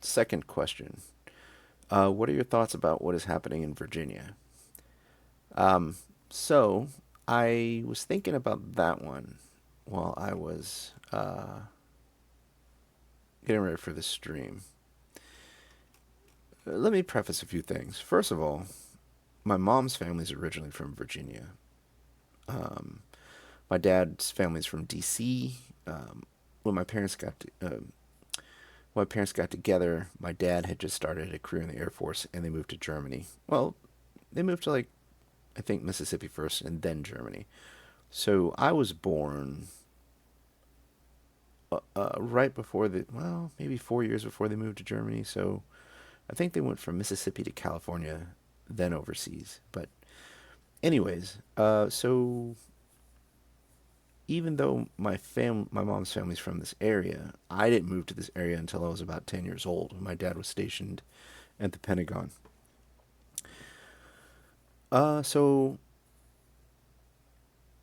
Second question. What are your thoughts about what is happening in Virginia? Um, so, I was thinking about that one while I was getting ready for the stream. Let me preface a few things. First of all, my mom's family is originally from Virginia. Um, my dad's family's from D.C. When my parents got when my parents got together, my dad had just started a career in the Air Force, and they moved to Germany. Well, they moved to like I think Mississippi first, and then Germany. So I was born right before maybe 4 years before they moved to Germany. So I think they went from Mississippi to California, then overseas. But anyways, so even though my mom's family's from this area, I didn't move to this area until I was about 10 years old. My dad was stationed at the Pentagon. So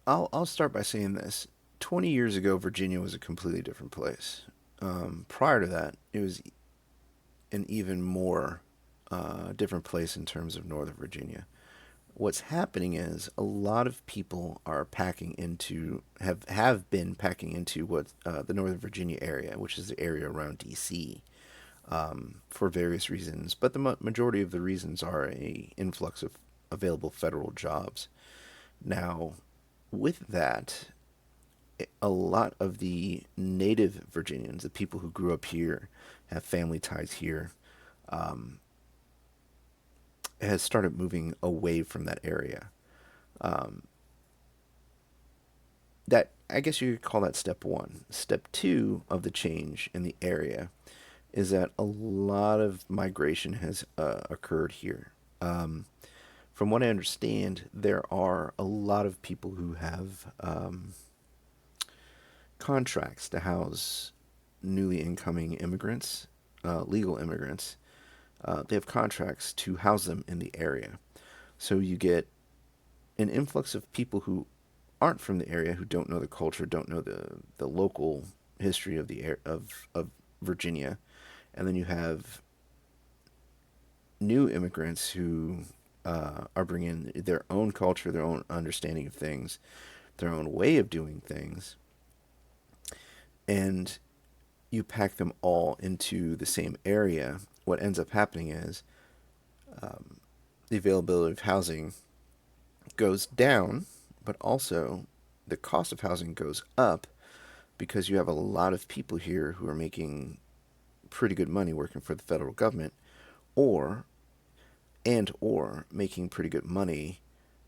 I'll start by saying this. 20 years ago, Virginia was a completely different place. Prior to that, it was an even more different place in terms of Northern Virginia. What's happening is a lot of people are packing into have been packing into what the Northern Virginia area, which is the area around D.C. For various reasons, but the majority of the reasons are a influx of available federal jobs. Now, with that, a lot of the native Virginians, the people who grew up here, have family ties here, um, has started moving away from that area. Um, that I guess you could call that step one. Step two of the change in the area is that a lot of migration has occurred here. Um, from what I understand, there are a lot of people who have contracts to house newly incoming immigrants, legal immigrants. They have contracts to house them in the area. So you get an influx of people who aren't from the area, who don't know the culture, don't know the local history of of Virginia, and then you have new immigrants who are bringing their own culture, their own understanding of things, their own way of doing things, and you pack them all into the same area. What ends up happening is um, the availability of housing goes down, but also the cost of housing goes up because you have a lot of people here who are making pretty good money working for the federal government or or making pretty good money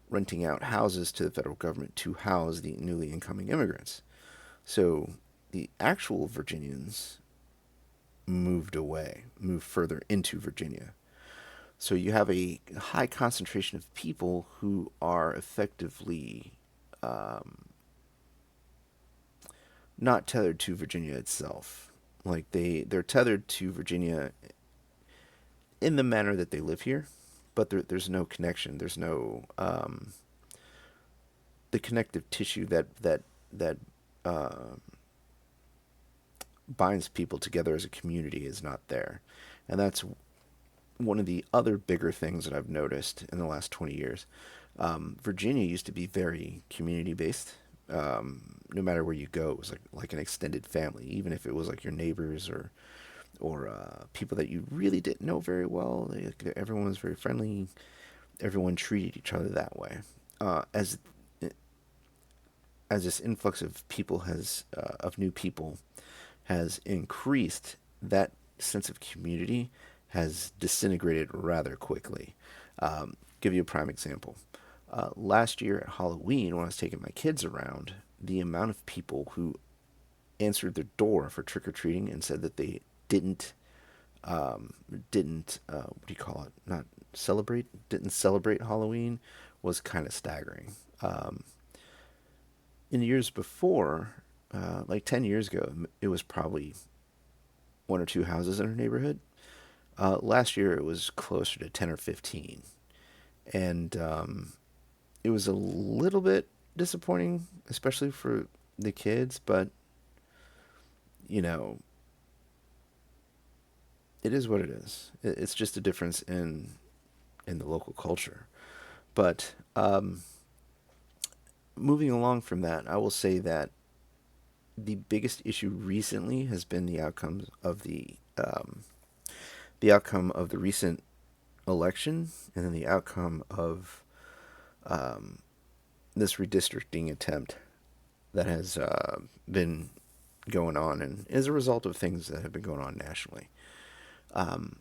renting out houses to the federal government to house the newly incoming immigrants. So the actual Virginians moved further into Virginia. So you have a high concentration of people who are effectively um, not tethered to Virginia itself. Like they're tethered to Virginia in the manner that they live here, but there's no connection. There's no the connective tissue that uh, binds people together as a community is not there, and that's one of the other bigger things that I've noticed in the last 20 years. Virginia used to be very community based. No matter where you go, it was like an extended family, even if it was like your neighbors or people that you really didn't know very well. Everyone was very friendly. Everyone treated each other that way. As this influx of people has of new people has increased, that sense of community has disintegrated rather quickly. Give you a prime example. Last year at Halloween, when I was taking my kids around, the amount of people who answered their door for trick or treating and said that they didn't didn't what do you call it? Not celebrate, didn't celebrate Halloween was kind of staggering. Um, in the years before, like 10 years ago, it was probably one or two houses in our neighborhood. Last year, it was closer to 10 or 15, and it was a little bit disappointing, especially for the kids. But you know, it is what it is. It's just a difference in the local culture. But moving along from that, I will say that the biggest issue recently has been the outcome of the recent election, and then the outcome of um, this redistricting attempt that has been going on, and as a result of things that have been going on nationally. Um,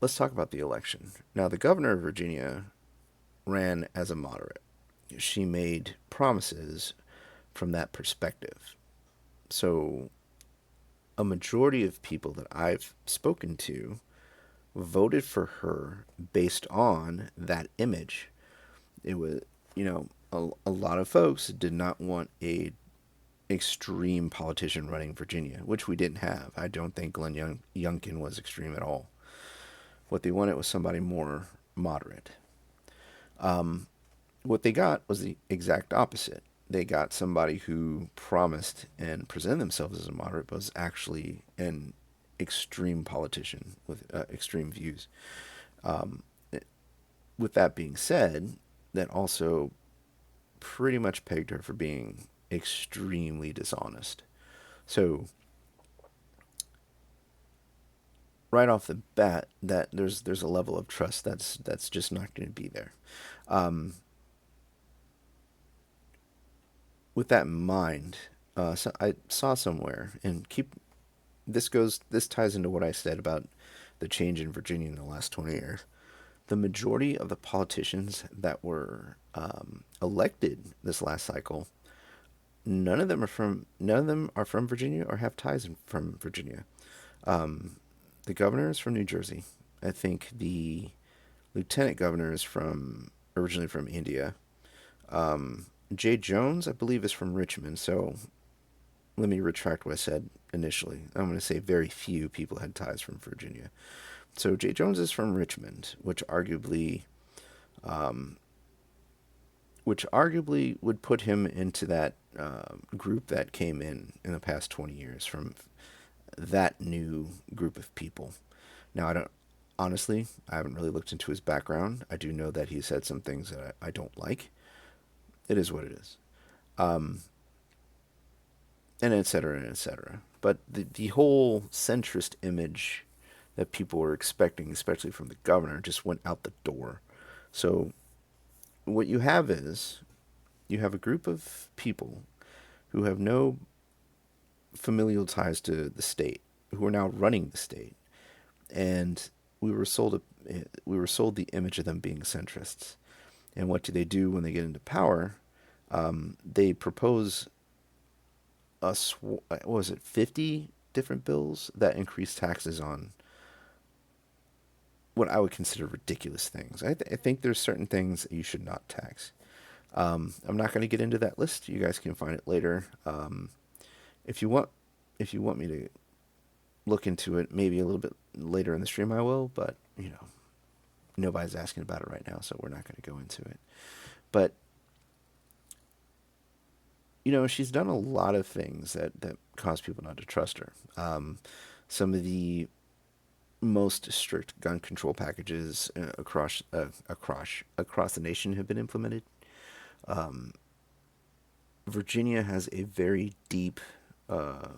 let's talk about the election. Now, the governor of Virginia ran as a moderate. She made promises from that perspective. So, a majority of people that I've spoken to voted for her based on that image. It was, a lot of folks did not want a extreme politician running Virginia, which we didn't have. I don't think Glenn Youngkin was extreme at all. What they wanted was somebody more moderate. Um, what they got was the exact opposite. They got somebody who promised and presented themselves as a moderate, but was actually an extreme politician with extreme views. Um, with that being said, that also pretty much pegged her for being extremely dishonest. So right off the bat, that there's a level of trust that's just not going to be there. Um, with that in mind, so I saw somewhere, and keep this ties into what I said about the change in Virginia in the last 20 years. The majority of the politicians that were elected this last cycle, none of them are from Virginia or have ties from Virginia. Um, the governor is from New Jersey. I think the lieutenant governor is from originally from India. Um, Jay Jones, I believe, is from Richmond. So let me retract what I said initially. I'm going to say very few people had ties from Virginia. So Jay Jones is from Richmond, um, which arguably would put him into that group that came in the past 20 years from that new group of people. Now, I don't honestly, I haven't really looked into his background. I do know that he said some things that I don't like. It is what it is. Um, and et cetera, and et cetera. But the whole centrist image that people were expecting, especially from the governor, just went out the door. So what you have is you have a group of people who have no familial ties to the state, who are now running the state, and we were sold the image of them being centrists. And what do they do when they get into power? They propose what was it, 50 different bills that increase taxes on what I would consider ridiculous things. I think there's certain things that you should not tax. I'm not going to get into that list. You guys can find it later. If you want, if you want me to look into it, maybe a little bit later in the stream, I will. But nobody's asking about it right now, so we're not going to go into it. But she's done a lot of things that cause people not to trust her. Some of the most strict gun control packages across the nation have been implemented. Um, Virginia has a very deep uh,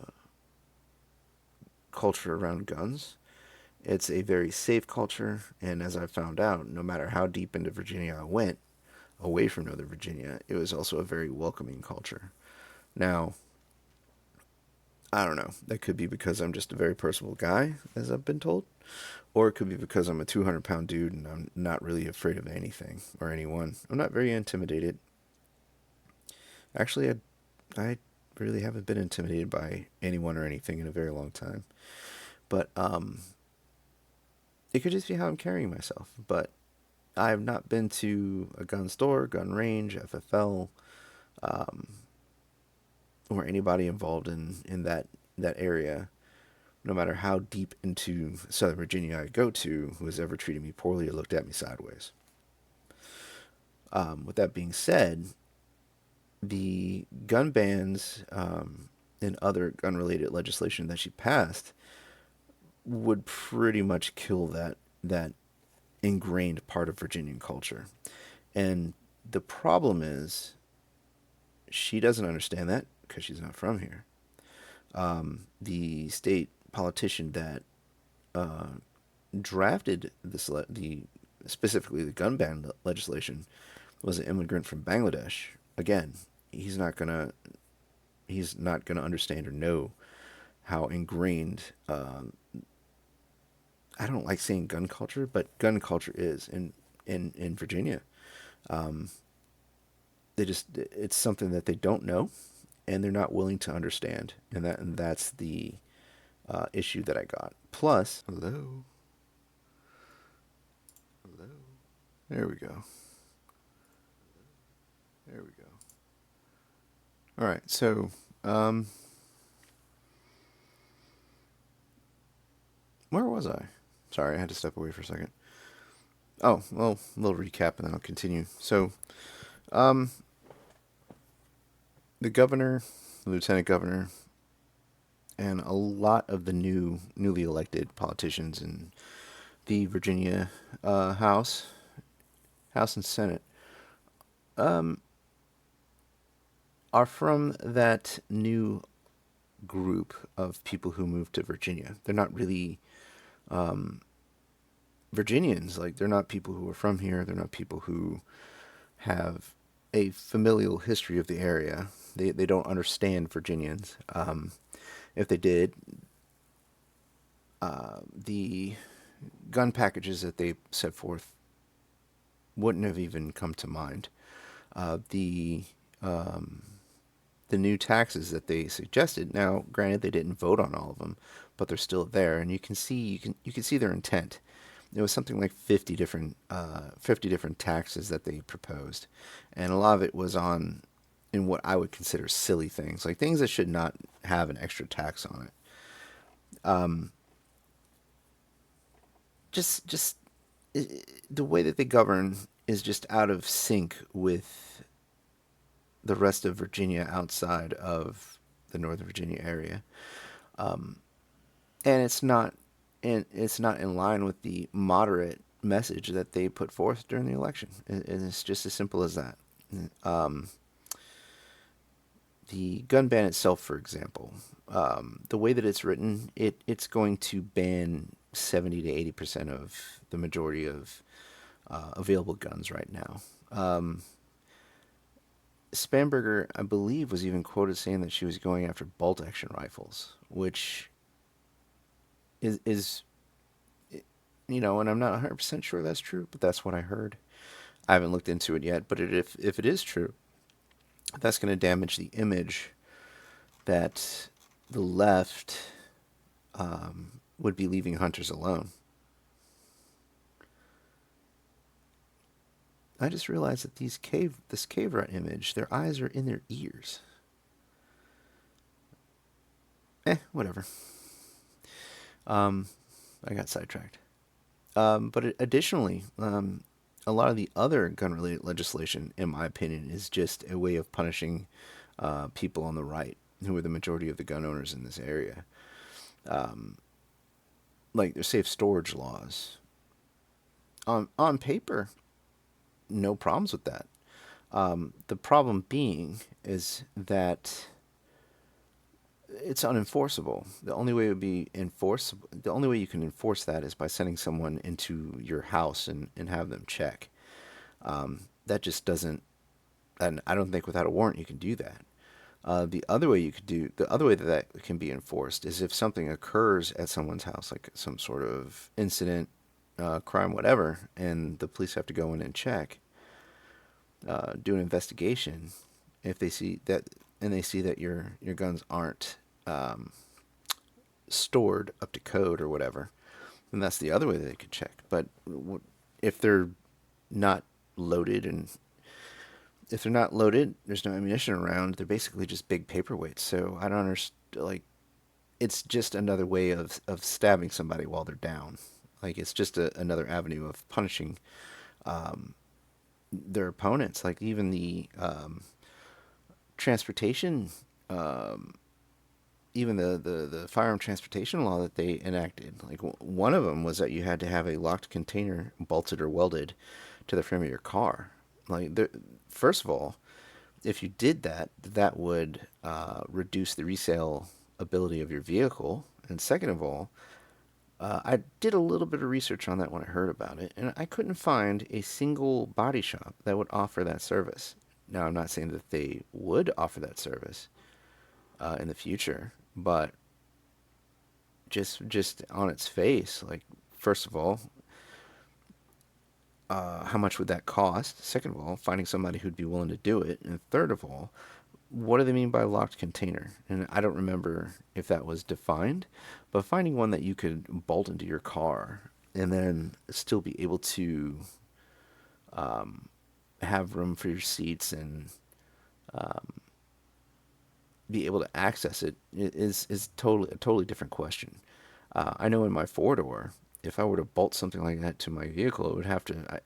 culture around guns. It's a very safe culture, and as I found out, no matter how deep into Virginia I went, away from Northern Virginia, it was also a very welcoming culture. Now, I don't know. That could be because I'm just a very personable guy, as I've been told, or it could be because I'm a 200-pound dude and I'm not really afraid of anything or anyone. I'm not very intimidated. Actually, I really haven't been intimidated by anyone or anything in a very long time. But it could just be how I'm carrying myself. But I have not been to a gun store, gun range, FFL, um, or anybody involved in that area, no matter how deep into Southern Virginia I go to, who has ever treated me poorly or looked at me sideways. With that being said, the gun bans and other gun related legislation that she passed would pretty much kill that ingrained part of Virginian culture. And the problem is she doesn't understand that because she's not from here. The state politician that uh, drafted the specifically the gun ban legislation was an immigrant from Bangladesh. Again, he's not gonna he's not gonna understand or know how ingrained. I don't like saying gun culture, but gun culture is in Virginia. Um, they just it's something that they don't know, and they're not willing to understand, and that's the issue that I got. Plus, hello, hello. There we go. There we go. All right. So, um, where was I? Sorry, I had to step away for a second. Oh, well, a little recap, and then I'll continue. So, um, the governor, the lieutenant governor, and a lot of the newly elected politicians in the Virginia House and Senate, um, are from that new group of people who moved to Virginia. They're not really um, Virginians. Like they're not people who are from here. They're not people who have a familial history of the area. They don't understand Virginians. If they did, the gun packages that they set forth wouldn't have even come to mind. The the new taxes that they suggested. Now, granted, they didn't vote on all of them, but they're still there, and you can see their intent. It was something like 50 different taxes that they proposed, and a lot of it was on in what I would consider silly things, like things that should not have an extra tax on it. Um, just the way that they govern is just out of sync with the rest of Virginia outside of the Northern Virginia area. Um, and it's not in line with the moderate message that they put forth during the election. And it's just as simple as that. Um, the gun ban itself, for example, the way that it's written, it's going to ban 70 to 80% of the majority of available guns right now. Spanberger, I believe, was even quoted saying that she was going after bolt action rifles, which is and I'm not 100% sure that's true, but that's what I heard. I haven't looked into it yet, but if it is true, that's going to damage the image that the left would be leaving hunters alone. I just realized that this cave rat image, their eyes are in their ears. Whatever. Um, I got sidetracked. But additionally, a lot of the other gun-related legislation, in my opinion, is just a way of punishing people on the right, who are the majority of the gun owners in this area. Um, like their safe storage laws. On paper, no problems with that. The problem being is that it's unenforceable. The only way you can enforce that is by sending someone into your house and have them check. That just doesn't, and I don't think without a warrant you can do that. The other way that that can be enforced is if something occurs at someone's house, like some sort of incident, crime, whatever, and the police have to go in and check, do an investigation. If they see that, and they see that your guns aren't um, stored up to code or whatever, then that's the other way that they could check. But if they're not loaded and if they're not loaded, there's no ammunition around. They're basically just big paperweights. So I don't understand. Like, it's just another way of stabbing somebody while they're down. Like, it's just another avenue of punishing um, their opponents. Like, even the transportation, um, even the firearm transportation law that they enacted. Like one of them was that you had to have a locked container bolted or welded to the frame of your car. Like, first of all, if you did that, that would reduce the resale ability of your vehicle. And second of all, I did a little bit of research on that when I heard about it, and I couldn't find a single body shop that would offer that service. Now, I'm not saying that they would offer that service in the future, but just on its face, like, first of all, how much would that cost? Second of all, finding somebody who'd be willing to do it, and third of all, what do they mean by locked container? And I don't remember if that was defined, but finding one that you could bolt into your car and then still be able to have room for your seats and be able to access it is totally a totally different question. I know in my four door, if I were to bolt something like that to my vehicle, it would have to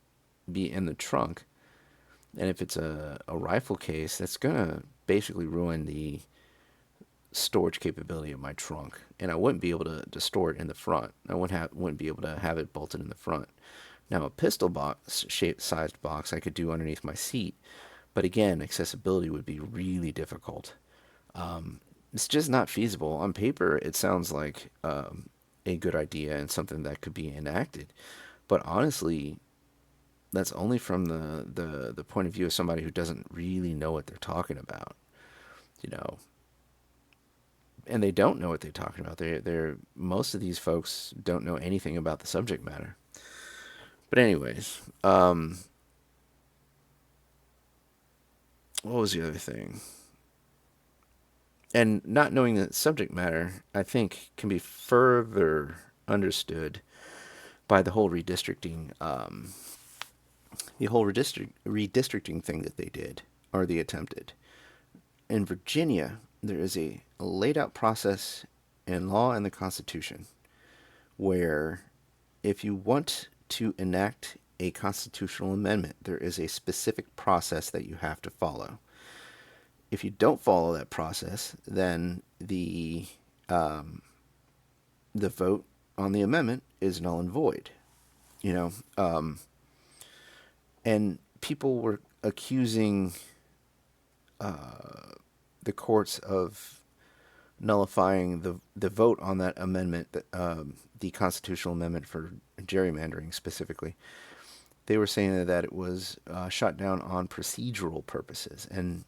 be in the trunk. And if it's a rifle case, that's gonna basically ruin the storage capability of my trunk, and I wouldn't be able to store it in the front. I wouldn't be able to have it bolted in the front. Now, a pistol box shaped sized box I could do underneath my seat, but again, accessibility would be really difficult. It's just not feasible. On paper, it sounds like a good idea and something that could be enacted, but honestly, that's only from the point of view of somebody who doesn't really know what they're talking about, you know. And they don't know what they're talking about. They're most of these folks don't know anything about the subject matter. But anyways, what was the other thing? And not knowing the subject matter, I think, can be further understood by the whole redistricting thing that they did, or they attempted. In Virginia, there is a laid out process in law and the Constitution where if you want to enact a constitutional amendment, there is a specific process that you have to follow. If you don't follow that process, then the vote on the amendment is null and void. You know, and people were accusing the courts of nullifying the vote on that amendment, the constitutional amendment for gerrymandering specifically. They were saying that it was shot down on procedural purposes, and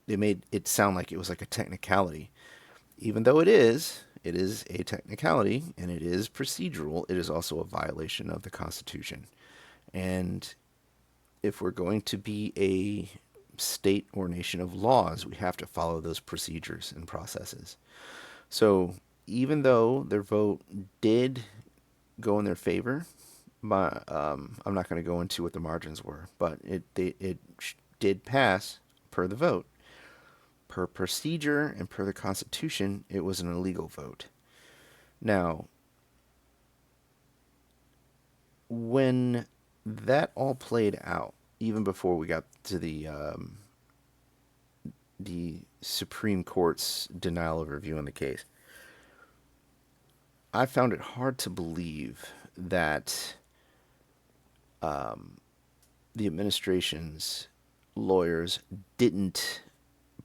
they made it sound like it was like a technicality, even though it is a technicality and it is procedural. It is also a violation of the Constitution, and if we're going to be a state or nation of laws, we have to follow those procedures and processes. So even though their vote did go in their favor, I'm not going to go into what the margins were, but it did pass per the vote. Per procedure and per the Constitution, it was an illegal vote. Now, when that all played out, even before we got to the Supreme Court's denial of review in the case, I found it hard to believe that the administration's lawyers didn't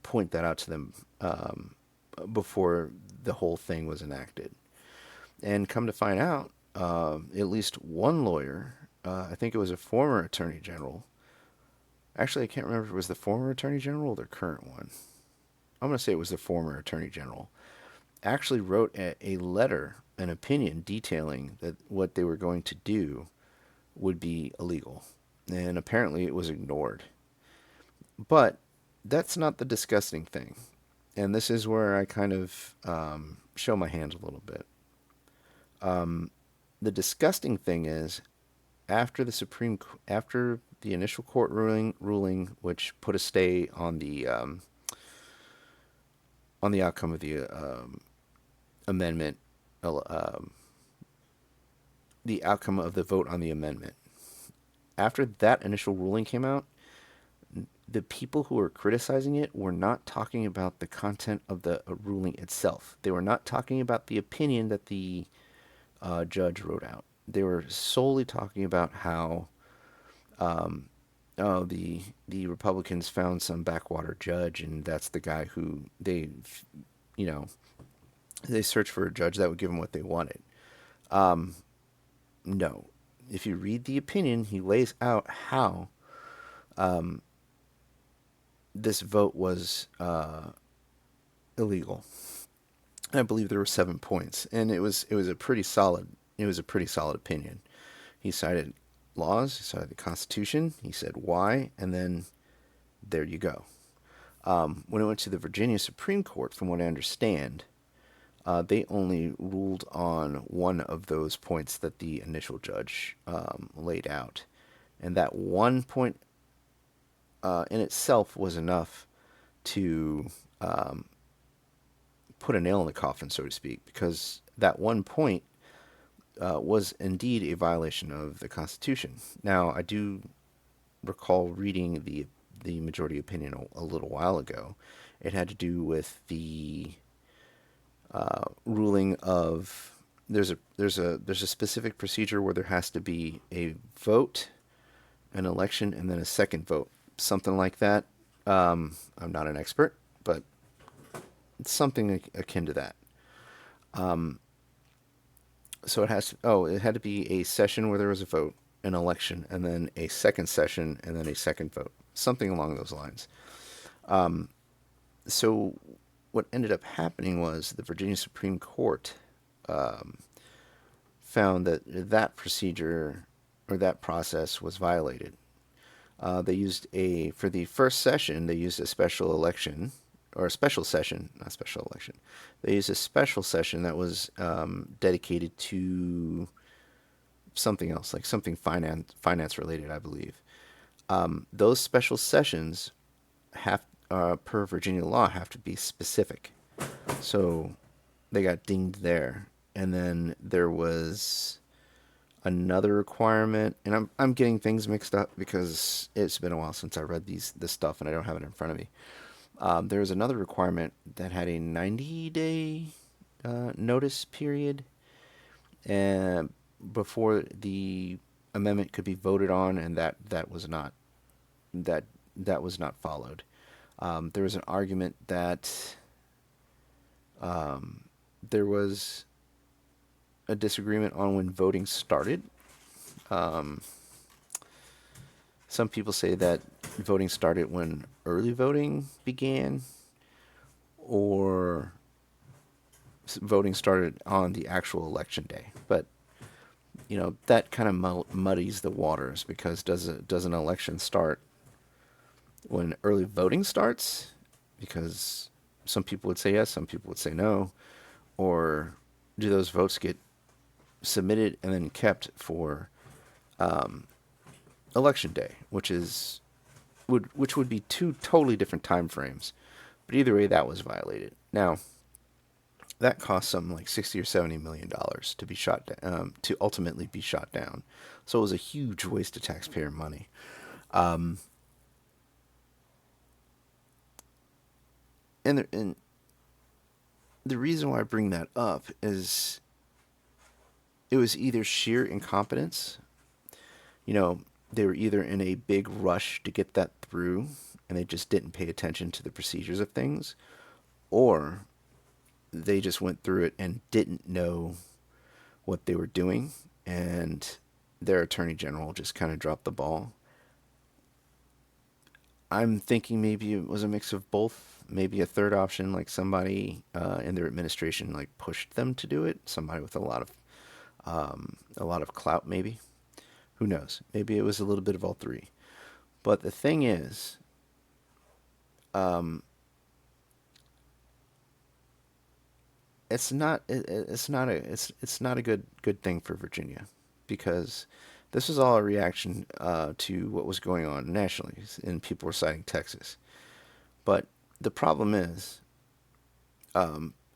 point that out to them before the whole thing was enacted. And come to find out, at least one lawyer, I think it was a former attorney general. Actually, I can't remember if it was the former attorney general or the current one. I'm going to say it was the former attorney general. Actually wrote a letter, an opinion detailing that what they were going to do would be illegal. And apparently it was ignored. But that's not the disgusting thing. And this is where I kind of show my hand a little bit. The disgusting thing is, after the initial court ruling, which put a stay on the outcome of the amendment, the outcome of the vote on the amendment. After that initial ruling came out, the people who were criticizing it were not talking about the content of the ruling itself. They were not talking about the opinion that the judge wrote out. They were solely talking about how um, oh, the Republicans found some backwater judge, and that's the guy who you know, they searched for a judge that would give them what they wanted. Um, no, if you read the opinion, he lays out how um, this vote was illegal. I believe there were 7 points, and it was a pretty solid opinion. He cited laws, he cited the Constitution, he said why, and then there you go. When it went to the Virginia Supreme Court, from what I understand, they only ruled on one of those points that the initial judge laid out. And that one point in itself was enough to um, put a nail in the coffin, so to speak, because that one point was indeed a violation of the Constitution. Now, I do recall reading the majority opinion a little while ago. It had to do with the ruling of there's a specific procedure where there has to be a vote, an election, and then a second vote, something like that. I'm not an expert, but it's something akin to that. Um, so it had to be a session where there was a vote, an election, and then a second session, and then a second vote, something along those lines. Um, so what ended up happening was the Virginia Supreme Court um, found that that procedure or that process was violated. They used for the first session, they used a special election or a special session, not special election. They used a special session that was dedicated to something else, like something finance related, I believe. Those special sessions have, per Virginia law, have to be specific. So they got dinged there, and then there was another requirement, and I'm getting things mixed up because it's been a while since I read this stuff, and I don't have it in front of me. There was another requirement that had a 90-day notice period, and before the amendment could be voted on, and that that was not followed. There was an argument that um, there was a disagreement on when voting started. Um, some people say that voting started when early voting began, or voting started on the actual election day. But that kind of muddies the waters, because does an election start when early voting starts? Because some people would say yes, some people would say no. Or do those votes get submitted and then kept for um, election day, which would be two totally different time frames. But either way, that was violated. Now, that cost something like 60 or 70 million dollars to be to ultimately be shot down. So it was a huge waste of taxpayer money. Um, and the reason why I bring that up is it was either sheer incompetence. They were either in a big rush to get that through, and they just didn't pay attention to the procedures of things, or they just went through it and didn't know what they were doing, and their attorney general just kind of dropped the ball. I'm thinking maybe it was a mix of both. Maybe a third option, like somebody in their administration like pushed them to do it. Somebody with a lot of clout, maybe. Who knows? Maybe it was a little bit of all three. But the thing is, um, it's not a good thing for Virginia, because this was all a reaction to what was going on nationally, and people were citing Texas. But the problem is,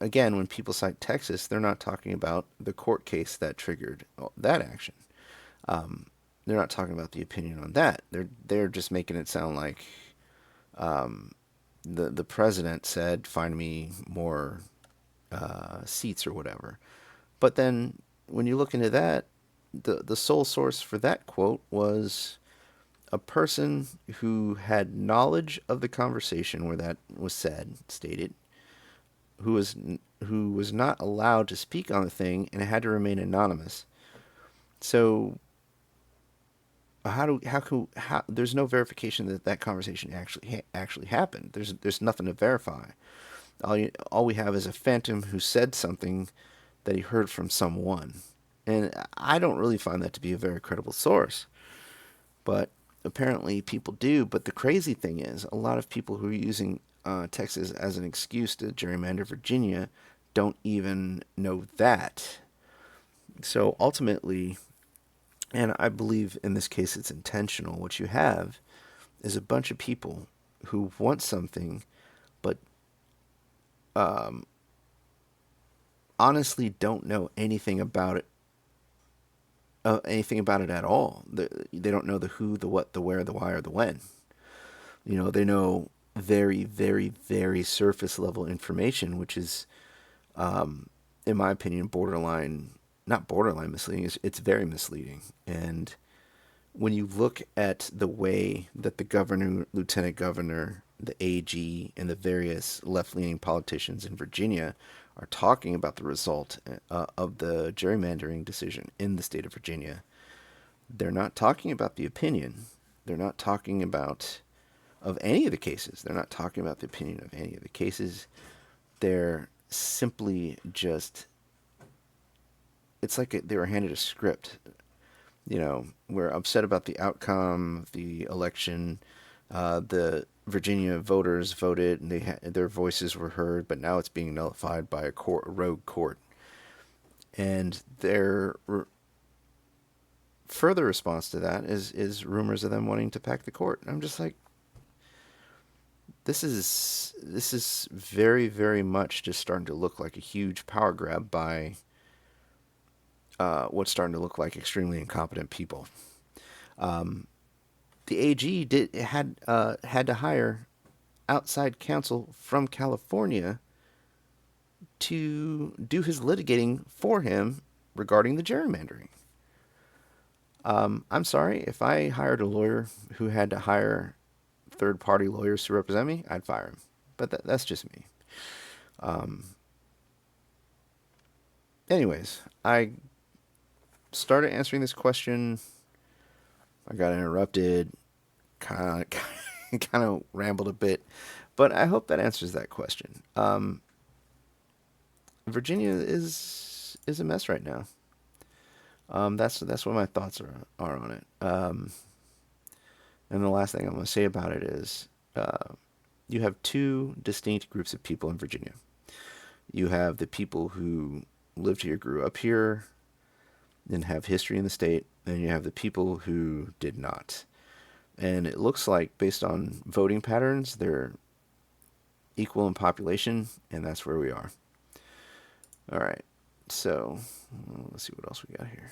again, when people cite Texas, they're not talking about the court case that triggered that action. Um, they're not talking about the opinion on that. They're just making it sound like, The president said, "Find me more seats or whatever." But then when you look into that, the sole source for that quote was a person who had knowledge of the conversation where that was said, stated, who was who was not allowed to speak on the thing and had to remain anonymous. So how there's no verification that that conversation actually happened. There's nothing to verify. All we have is a phantom who said something that he heard from someone, and I don't really find that to be a very credible source. But apparently people do. But the crazy thing is, a lot of people who are using Texas as an excuse to gerrymander Virginia don't even know that. So ultimately, and I believe in this case it's intentional, what you have is a bunch of people who want something, but um, honestly don't know anything about it at all. They don't know the who, the what, the where, the why, or the when. They know very, very, very surface level information, which is, in my opinion, borderline, not borderline misleading. It's very misleading. And when you look at the way that the governor, lieutenant governor, the AG, and the various left leaning politicians in Virginia are talking about the result of the gerrymandering decision in the state of Virginia, they're not talking about the opinion. They're not talking about of any of the cases. They're not talking about the opinion of any of the cases. They're simply just, it's like they were handed a script. We're upset about the outcome of the election. The Virginia voters voted, and their voices were heard, but now it's being nullified by a rogue court. And their further response to that is rumors of them wanting to pack the court. And I'm just like, this is very, very much just starting to look like a huge power grab by what's starting to look like extremely incompetent people. Um, the AG had to hire outside counsel from California to do his litigating for him regarding the gerrymandering. I'm sorry, if I hired a lawyer who had to hire third-party lawyers to represent me, I'd fire him. But that's just me. Um, anyways, I started answering this question. I got interrupted, kind of, kind of rambled a bit, but I hope that answers that question. Virginia is a mess right now. That's what my thoughts are on it. And the last thing I'm going to say about it is, you have two distinct groups of people in Virginia. You have the people who lived here, grew up here, and have history in the state, and you have the people who did not. And it looks like, based on voting patterns, they're equal in population, and that's where we are. All right, so let's see what else we got here.